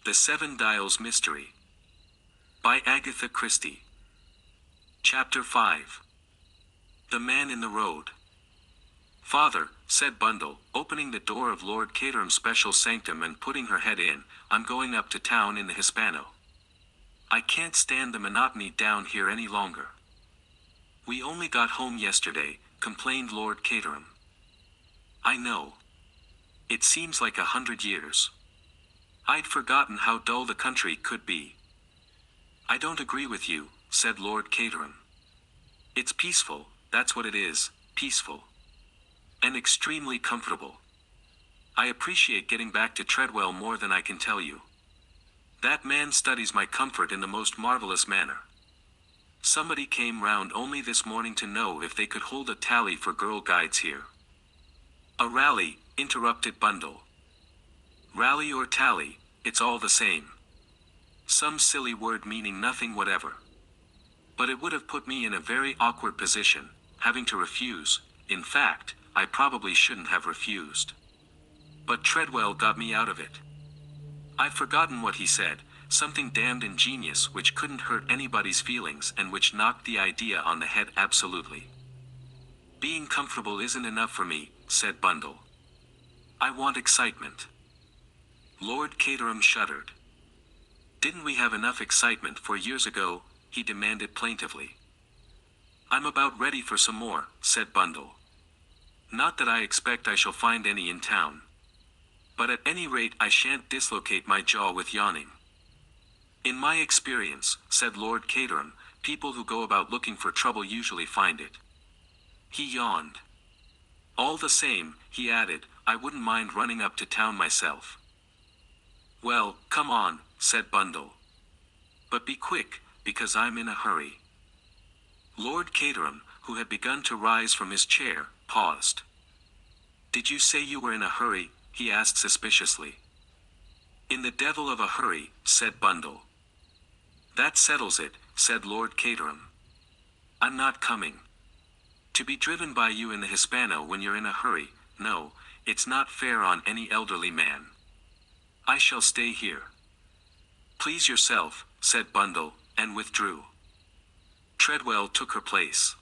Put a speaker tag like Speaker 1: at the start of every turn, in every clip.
Speaker 1: The Seven Dials Mystery. By Agatha Christie. Chapter 5. The Man in the Road. "Father," said Bundle, opening the door of Lord Caterham's special sanctum and putting her head in, "I'm going up to town in the Hispano. I can't stand the monotony down here any longer." "We only got home yesterday," complained Lord Caterham. "I know. It seems like 100 years. I'd forgotten how dull the country could be." "I don't agree with you," said Lord Caterham. "It's peaceful, that's what it is, peaceful. And extremely comfortable. I appreciate getting back to Treadwell more than I can tell you. That man studies my comfort in the most marvelous manner. Somebody came round only this morning to know if they could hold a tally for girl guides here." "A rally," interrupted Bundle. "Rally or tally, it's all the same. Some silly word meaning nothing whatever. But it would have put me in a very awkward position, having to refuse. In fact, I probably shouldn't have refused. But Treadwell got me out of it. I've forgotten what he said, something damned ingenious which couldn't hurt anybody's feelings and which knocked the idea on the head absolutely. Being comfortable isn't enough for me," said Bundle. "I want excitement." Lord Caterham shuddered. "Didn't we have enough excitement 4 years ago?" he demanded plaintively. "I'm about ready for some more," said Bundle. "Not that I expect I shall find any in town. But at any rate I shan't dislocate my jaw with yawning." "In my experience," said Lord Caterham, "people who go about looking for trouble usually find it." He yawned. "All the same," he added, "I wouldn't mind running up to town myself." "Well, come on," said Bundle. "But be quick, because I'm in a hurry." Lord Caterham, who had begun to rise from his chair, paused. "Did you say you were in a hurry?" he asked suspiciously. "In the devil of a hurry," said Bundle. "That settles it," said Lord Caterham. "I'm not coming. To be driven by you in the Hispano when you're in a hurry, no, it's not fair on any elderly man. I shall stay here." "Please yourself," said Bundle, and withdrew. Treadwell took her place.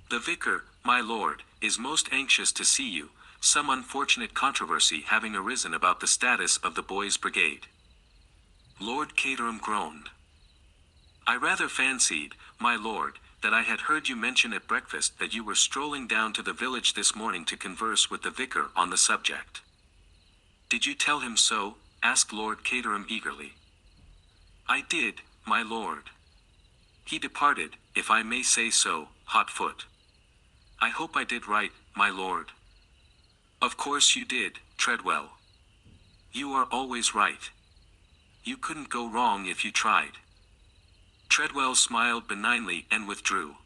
Speaker 1: "The vicar, my lord, is most anxious to see you, some unfortunate controversy having arisen about the status of the boys' brigade." Lord Caterham groaned. "I rather fancied, my lord, that I had heard you mention at breakfast that you were strolling down to the village this morning to converse with the vicar on the subject." "Did you tell him so?" asked Lord Caterham eagerly. "I did, my lord. He departed, if I may say so, hot-foot. I hope I did right, my lord." "Of course you did, Treadwell. You are always right. You couldn't go wrong if you tried." Treadwell smiled benignly and withdrew.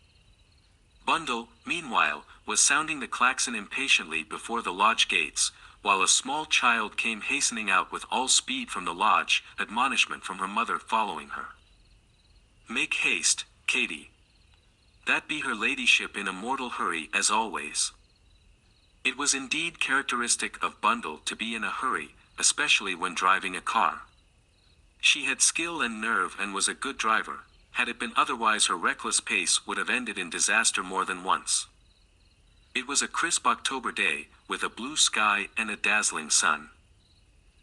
Speaker 1: Bundle, meanwhile, was sounding the klaxon impatiently before the lodge gates, while a small child came hastening out with all speed from the lodge, admonishment from her mother following her. "Make haste, Katy. That be her ladyship in a mortal hurry as always." It was indeed characteristic of Bundle to be in a hurry, especially when driving a car. She had skill and nerve and was a good driver. Had it been otherwise, her reckless pace would have ended in disaster more than once. It was a crisp October day, with a blue sky and a dazzling sun.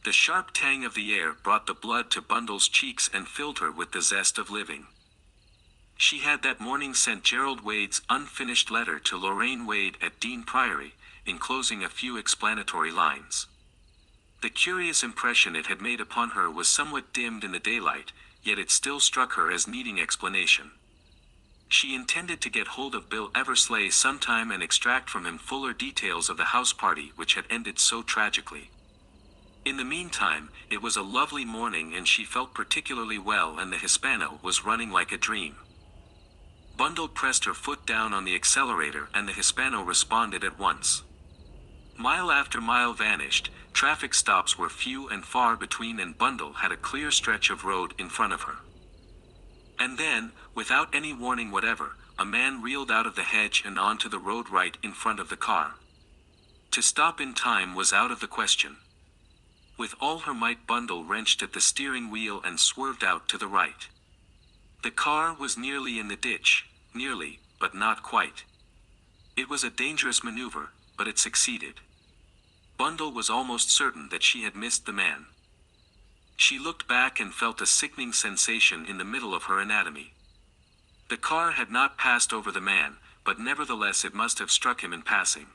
Speaker 1: The sharp tang of the air brought the blood to Bundle's cheeks and filled her with the zest of living. She had that morning sent Gerald Wade's unfinished letter to Lorraine Wade at Dean Priory, enclosing a few explanatory lines. The curious impression it had made upon her was somewhat dimmed in the daylight, yet it still struck her as needing explanation. She intended to get hold of Bill Eversleigh sometime and extract from him fuller details of the house party which had ended so tragically. In the meantime, it was a lovely morning and she felt particularly well, and the Hispano was running like a dream. Bundle pressed her foot down on the accelerator and the Hispano responded at once. Mile after mile vanished, traffic stops were few and far between, and Bundle had a clear stretch of road in front of her. And then, without any warning whatever, a man reeled out of the hedge and onto the road right in front of the car. To stop in time was out of the question. With all her might, Bundle wrenched at the steering wheel and swerved out to the right. The car was nearly in the ditch, nearly, but not quite. It was a dangerous maneuver, but it succeeded. Bundle was almost certain that she had missed the man. She looked back and felt a sickening sensation in the middle of her anatomy. The car had not passed over the man, but nevertheless it must have struck him in passing.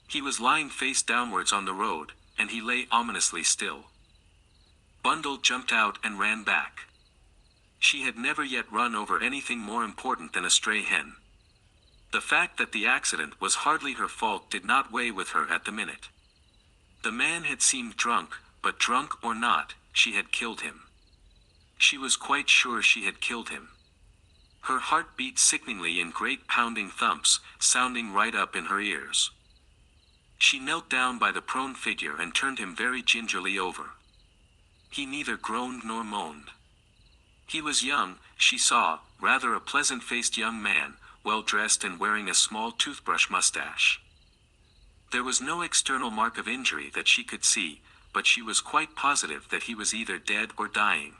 Speaker 1: He was lying face downwards on the road, and he lay ominously still. Bundle jumped out and ran back. She had never yet run over anything more important than a stray hen. The fact that the accident was hardly her fault did not weigh with her at the minute. The man had seemed drunk, but drunk or not, she had killed him. She was quite sure she had killed him. Her heart beat sickeningly in great pounding thumps, sounding right up in her ears. She knelt down by the prone figure and turned him very gingerly over. He neither groaned nor moaned. He was young, she saw, rather a pleasant-faced young man, well-dressed and wearing a small toothbrush mustache. There was no external mark of injury that she could see, but she was quite positive that he was either dead or dying.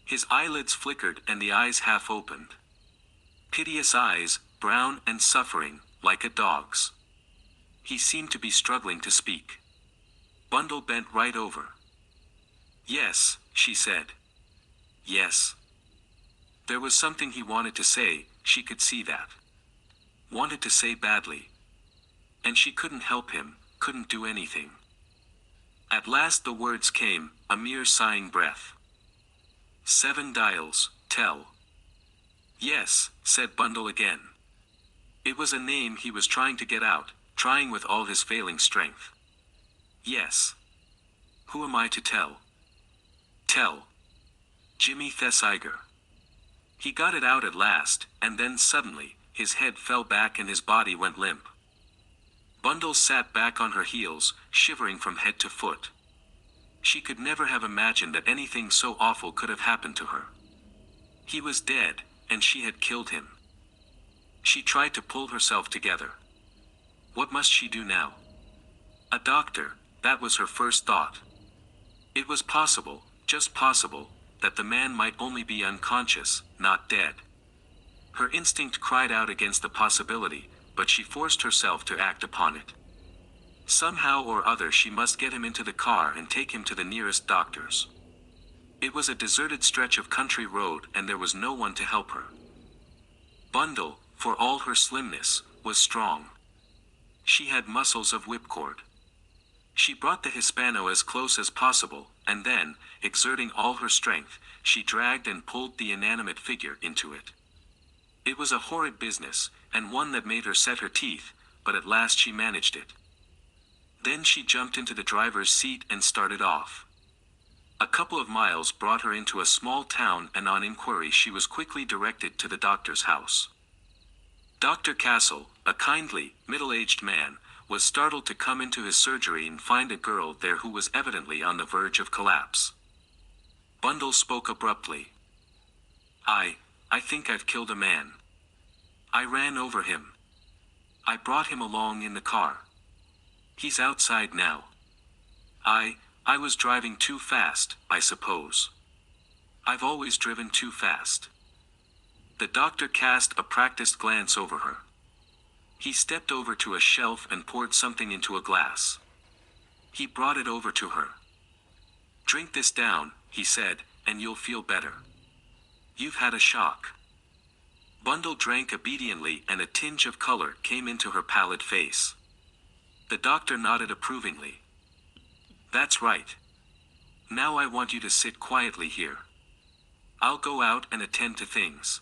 Speaker 1: His eyelids flickered and the eyes half opened. Piteous eyes, brown and suffering, like a dog's. He seemed to be struggling to speak. Bundle bent right over. "Yes," she said. "Yes." There was something he wanted to say, she could see that. Wanted to say badly. And she couldn't help him, couldn't do anything. At last the words came, a mere sighing breath. 7 dials, tell. "Yes," said Bundle again. It was a name he was trying to get out, trying with all his failing strength. "Yes. Who am I to tell?" "Tell. Jimmy Thesiger." He got it out at last, and then suddenly, his head fell back and his body went limp. Bundle sat back on her heels, shivering from head to foot. She could never have imagined that anything so awful could have happened to her. He was dead, and she had killed him. She tried to pull herself together. What must she do now? A doctor, that was her first thought. It was possible, just possible, that the man might only be unconscious, not dead. Her instinct cried out against the possibility, but she forced herself to act upon it. Somehow or other she must get him into the car and take him to the nearest doctor's. It was a deserted stretch of country road and there was no one to help her. Bundle, for all her slimness, was strong. She had muscles of whipcord. She brought the Hispano as close as possible, and then, exerting all her strength, she dragged and pulled the inanimate figure into it. It was a horrid business, and one that made her set her teeth, but at last she managed it. Then she jumped into the driver's seat and started off. A couple of miles brought her into a small town, and on inquiry she was quickly directed to the doctor's house. Dr. Castle, a kindly, middle-aged man, was startled to come into his surgery and find a girl there who was evidently on the verge of collapse. Bundle spoke abruptly. I think I've killed a man. I ran over him. I brought him along in the car. He's outside now. I was driving too fast, I suppose. I've always driven too fast." The doctor cast a practiced glance over her. He stepped over to a shelf and poured something into a glass. He brought it over to her. "Drink this down," he said, "and you'll feel better. You've had a shock." Bundle drank obediently and a tinge of color came into her pallid face. The doctor nodded approvingly. "That's right. Now I want you to sit quietly here. I'll go out and attend to things.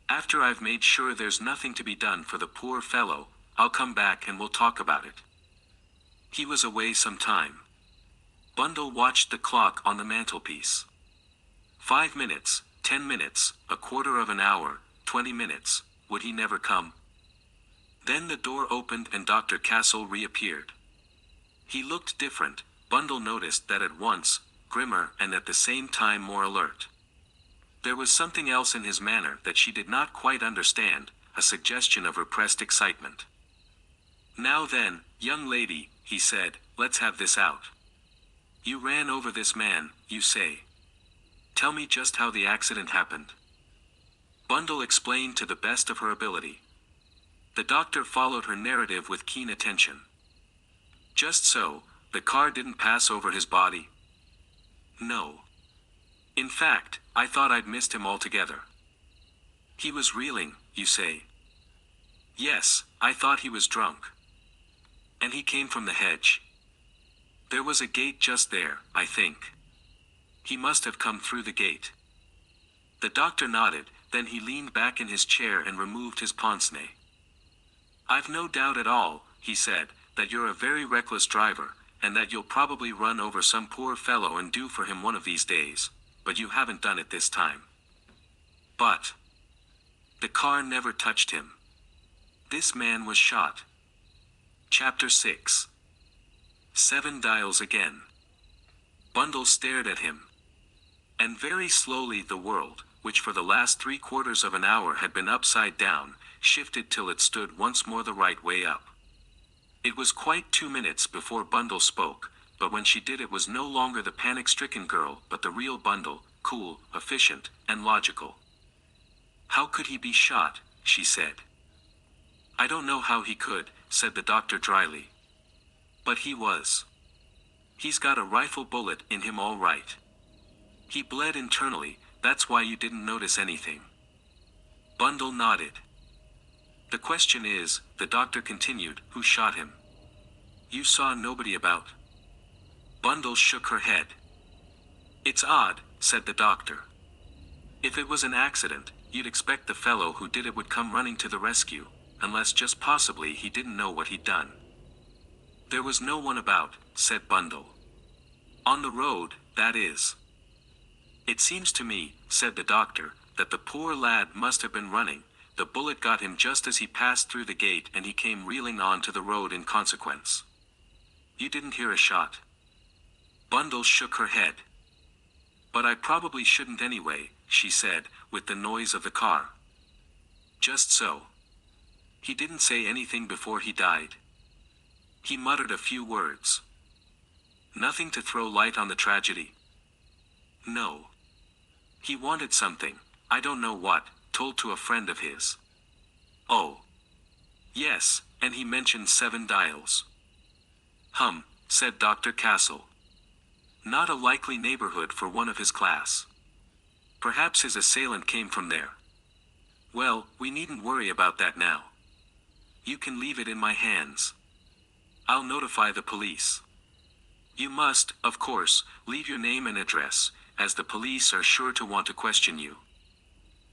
Speaker 1: After I've made sure there's nothing to be done for the poor fellow, I'll come back and we'll talk about it." He was away some time. Bundle watched the clock on the mantelpiece. 5 minutes, 10 minutes, a quarter of an hour, 20 minutes, would he never come? Then the door opened and Dr. Castle reappeared. He looked different, Bundle noticed that at once, grimmer and at the same time more alert. There was something else in his manner that she did not quite understand, a suggestion of repressed excitement. "Now then, young lady," he said, "let's have this out. You ran over this man, you say. Tell me just how the accident happened. Bundle explained to the best of her ability. The doctor followed her narrative with keen attention. Just so, the car didn't pass over his body? No. In fact, I thought I'd missed him altogether. He was reeling, you say? Yes, I thought he was drunk. And he came from the hedge. There was a gate just there, I think. He must have come through the gate. The doctor nodded, then he leaned back in his chair and removed his pince-nez. I've no doubt at all, he said, that you're a very reckless driver, and that you'll probably run over some poor fellow and do for him one of these days, but you haven't done it this time. But the car never touched him. This man was shot. Chapter 6. 7 dials again. Bundle stared at him. And very slowly the world, which for the last 3/4 of an hour had been upside down, shifted till it stood once more the right way up. It was quite 2 minutes before Bundle spoke, but when she did it was no longer the panic-stricken girl but the real Bundle, cool, efficient, and logical. How could he be shot, she said. I don't know how he could, said the doctor dryly. But he was. He's got a rifle bullet in him all right. He bled internally, that's why you didn't notice anything. Bundle nodded. The question is, the doctor continued, who shot him? You saw nobody about. Bundle shook her head. It's odd, said the doctor. If it was an accident, you'd expect the fellow who did it would come running to the rescue, unless just possibly he didn't know what he'd done. There was no one about, said Bundle. On the road, that is. It seems to me, said the doctor, that the poor lad must have been running. The bullet got him just as he passed through the gate and he came reeling on to the road in consequence. You didn't hear a shot? Bundle shook her head. But I probably shouldn't anyway, she said, with the noise of the car. Just so. He didn't say anything before he died. He muttered a few words. Nothing to throw light on the tragedy? No. He wanted something, I don't know what, told to a friend of his. Oh. Yes, and he mentioned 7 dials. Said Dr. Castle. Not a likely neighborhood for one of his class. Perhaps his assailant came from there. Well, we needn't worry about that now. You can leave it in my hands. I'll notify the police. You must, of course, leave your name and address, as the police are sure to want to question you.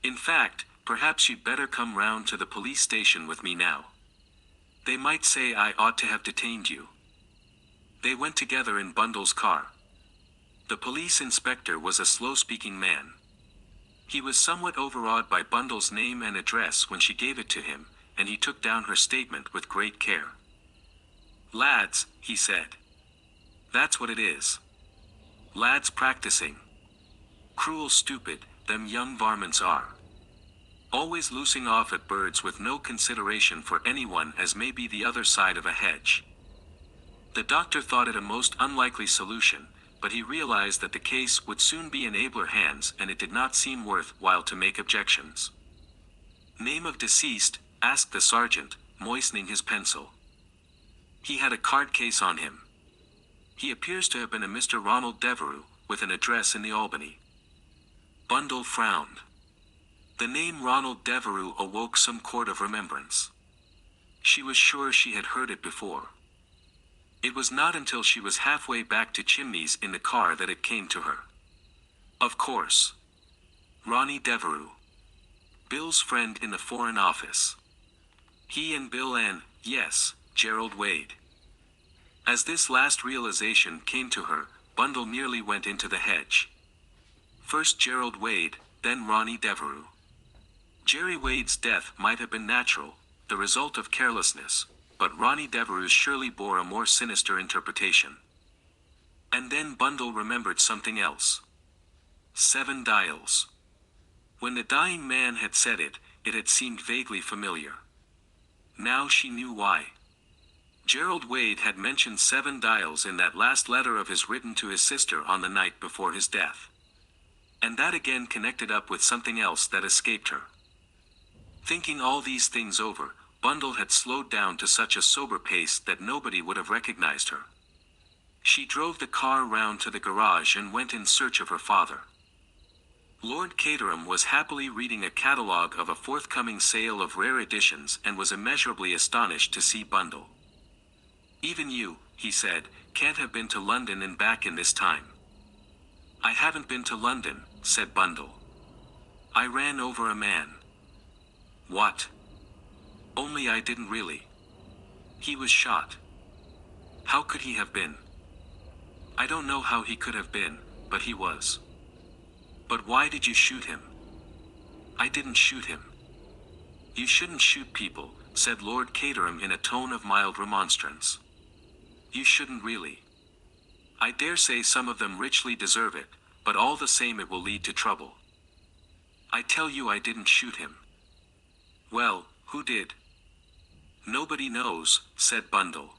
Speaker 1: In fact, perhaps you'd better come round to the police station with me now. They might say I ought to have detained you. They went together in Bundle's car. The police inspector was a slow-speaking man. He was somewhat overawed by Bundle's name and address when she gave it to him, and he took down her statement with great care. Lads, he said. That's what it is. Lads practicing. Cruel stupid, them young varmints are. Always loosing off at birds with no consideration for anyone as may be the other side of a hedge. The doctor thought it a most unlikely solution, but he realized that the case would soon be in abler hands and it did not seem worth while to make objections. Name of deceased, asked the sergeant, moistening his pencil. He had a card case on him. He appears to have been a Mr. Ronald Devereux, with an address in the Albany. Bundle frowned. The name Ronald Devereux awoke some chord of remembrance. She was sure she had heard it before. It was not until she was halfway back to Chimneys in the car that it came to her. Of course. Ronnie Devereux. Bill's friend in the Foreign Office. He and Bill and, yes, Gerald Wade. As this last realization came to her, Bundle nearly went into the hedge. First Gerald Wade, then Ronnie Devereux. Jerry Wade's death might have been natural, the result of carelessness, but Ronnie Devereux surely bore a more sinister interpretation. And then Bundle remembered something else. 7 dials. When the dying man had said it, it had seemed vaguely familiar. Now she knew why. Gerald Wade had mentioned 7 dials in that last letter of his written to his sister on the night before his death. And that again connected up with something else that escaped her. Thinking all these things over, Bundle had slowed down to such a sober pace that nobody would have recognized her. She drove the car round to the garage and went in search of her father. Lord Caterham was happily reading a catalogue of a forthcoming sale of rare editions and was immeasurably astonished to see Bundle. "Even you," he said, "can't have been to London and back in this time." "I haven't been to London," said Bundle. "I ran over a man." "What?" "Only I didn't really. He was shot." "How could he have been?" "I don't know how he could have been, but he was." "But why did you shoot him?" "I didn't shoot him." "You shouldn't shoot people," said Lord Caterham in a tone of mild remonstrance. "You shouldn't really. I dare say some of them richly deserve it, but all the same it will lead to trouble." "I tell you I didn't shoot him." "Well, who did?" "Nobody knows," said Bundle.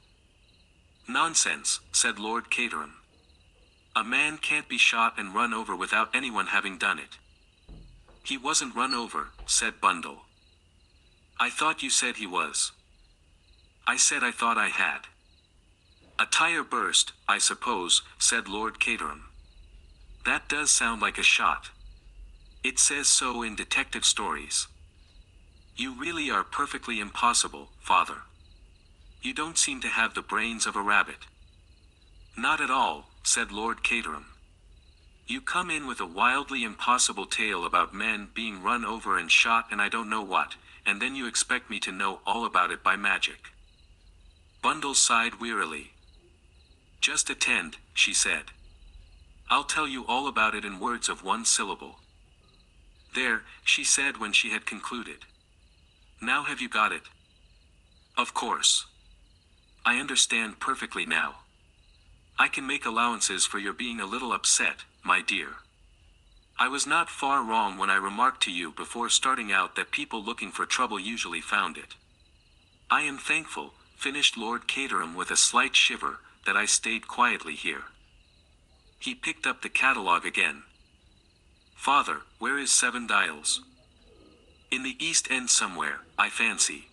Speaker 1: "Nonsense," said Lord Caterham. "A man can't be shot and run over without anyone having done it." "He wasn't run over," said Bundle. "I thought you said he was." "I said I thought I had." "A tire burst, I suppose," said Lord Caterham. "That does sound like a shot. It says so in detective stories." "You really are perfectly impossible, father. You don't seem to have the brains of a rabbit." "Not at all," said Lord Caterham. "You come in with a wildly impossible tale about men being run over and shot and I don't know what, and then you expect me to know all about it by magic." Bundle sighed wearily. "Just attend," she said. "I'll tell you all about it in words of 1 syllable." "There," she said when she had concluded. "Now have you got it?" "Of course. I understand perfectly now. I can make allowances for your being a little upset, my dear. I was not far wrong when I remarked to you before starting out that people looking for trouble usually found it. I am thankful," finished Lord Caterham with a slight shiver, "that I stayed quietly here." He picked up the catalogue again. "Father, where is 7 Dials?" "In the East End somewhere, I fancy.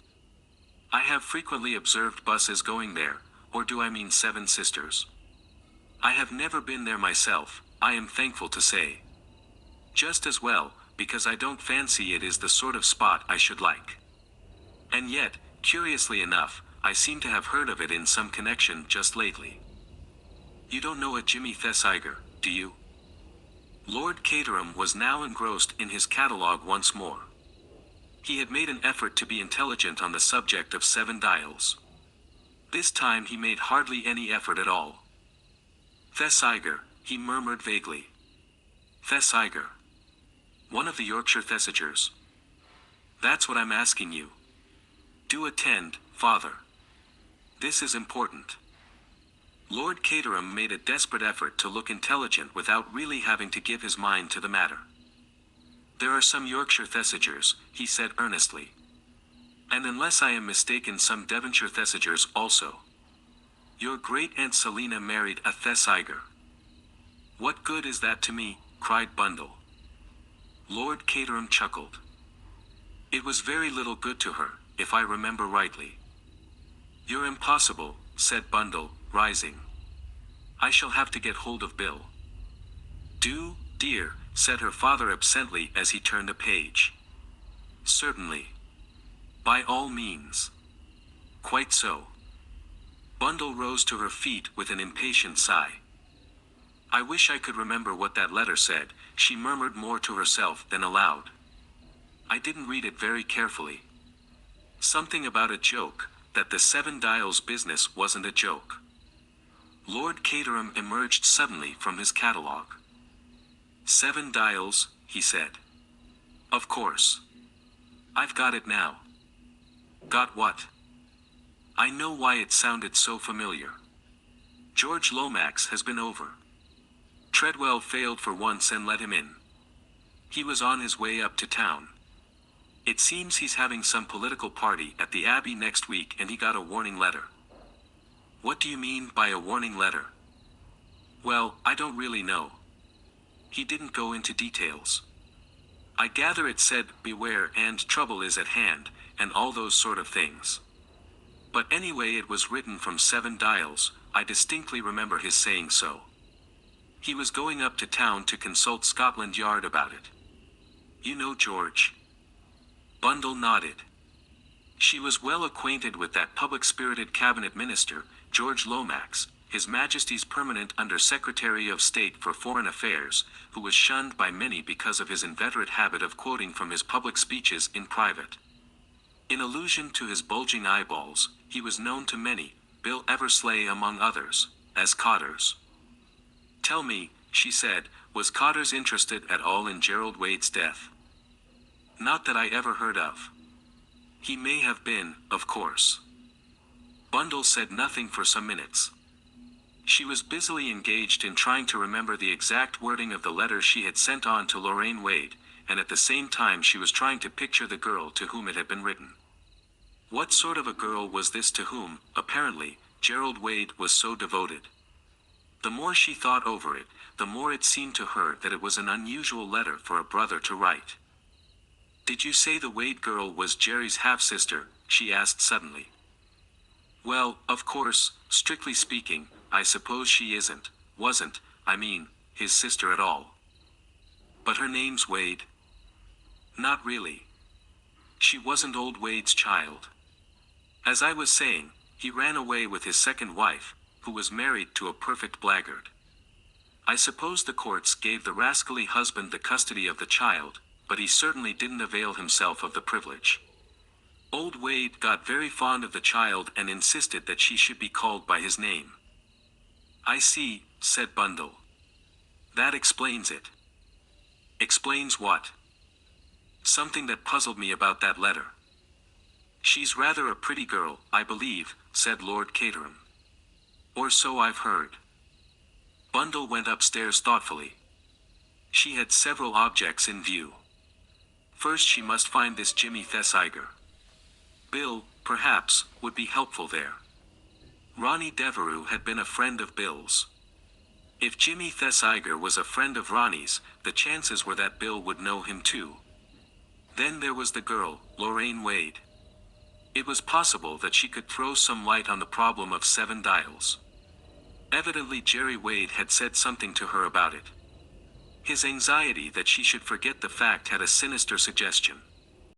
Speaker 1: I have frequently observed buses going there, or do I mean 7 Sisters? I have never been there myself, I am thankful to say. Just as well, because I don't fancy it is the sort of spot I should like. And yet, curiously enough, I seem to have heard of it in some connection just lately. You don't know a Jimmy Thesiger, do you?" Lord Caterham was now engrossed in his catalogue once more. He had made an effort to be intelligent on the subject of 7 Dials. This time he made hardly any effort at all. "Thesiger," he murmured vaguely. "Thesiger. One of the Yorkshire Thesigers. That's what I'm asking you. Do attend, father. This is important." Lord Caterham made a desperate effort to look intelligent without really having to give his mind to the matter. "There are some Yorkshire Thesigers," he said earnestly. "And unless I am mistaken some Devonshire Thesigers also. Your great-aunt Selina married a Thesiger." "What good is that to me?" cried Bundle. Lord Caterham chuckled. "It was very little good to her, if I remember rightly." "You're impossible," said Bundle, rising. "I shall have to get hold of Bill." "Do, dear," said her father absently as he turned a page. "Certainly. By all means." "Quite so." Bundle rose to her feet with an impatient sigh. "I wish I could remember what that letter said," she murmured more to herself than aloud. "I didn't read it very carefully. Something about a joke, that the 7 Dials business wasn't a joke." Lord Caterham emerged suddenly from his catalogue. "7 Dials," he said. "Of course. I've got it now." "Got what?" "I know why it sounded so familiar. George Lomax has been over. Treadwell failed for once and let him in. He was on his way up to town. It seems he's having some political party at the Abbey next week and he got a warning letter. What do you mean by a warning letter? Well, I don't really know. He didn't go into details. I gather it said, beware and trouble is at hand, and all those sort of things. But anyway, it was written from 7 dials. I distinctly remember his saying so. He was going up to town to consult Scotland Yard about it. You know George? Bundle nodded. She was well acquainted with that public-spirited cabinet minister, George Lomax, His Majesty's permanent Under-Secretary of State for Foreign Affairs, who was shunned by many because of his inveterate habit of quoting from his public speeches in private. In allusion to his bulging eyeballs, he was known to many, Bill Eversleigh among others, as Cotters. Tell me, she said, was Cotters interested at all in Gerald Wade's death? Not that I ever heard of. He may have been, of course. Bundle said nothing for some minutes. She was busily engaged in trying to remember the exact wording of the letter she had sent on to Lorraine Wade, and at the same time she was trying to picture the girl to whom it had been written. What sort of a girl was this to whom, apparently, Gerald Wade was so devoted? The more she thought over it, the more it seemed to her that it was an unusual letter for a brother to write. Did you say the Wade girl was Jerry's half-sister? She asked suddenly. Well, of course, strictly speaking, I suppose she wasn't, his sister at all. But her name's Wade. Not really. She wasn't old Wade's child. As I was saying, he ran away with his second wife, who was married to a perfect blackguard. I suppose the courts gave the rascally husband the custody of the child, but he certainly didn't avail himself of the privilege. Old Wade got very fond of the child and insisted that she should be called by his name. I see, said Bundle. That explains it. Explains what? Something that puzzled me about that letter. She's rather a pretty girl, I believe, said Lord Caterham. Or so I've heard. Bundle went upstairs thoughtfully. She had several objects in view. First she must find this Jimmy Thesiger. Bill, perhaps, would be helpful there. Ronnie Devereux had been a friend of Bill's. If Jimmy Thesiger was a friend of Ronnie's, the chances were that Bill would know him too. Then there was the girl, Lorraine Wade. It was possible that she could throw some light on the problem of 7 dials. Evidently Jerry Wade had said something to her about it. His anxiety that she should forget the fact had a sinister suggestion.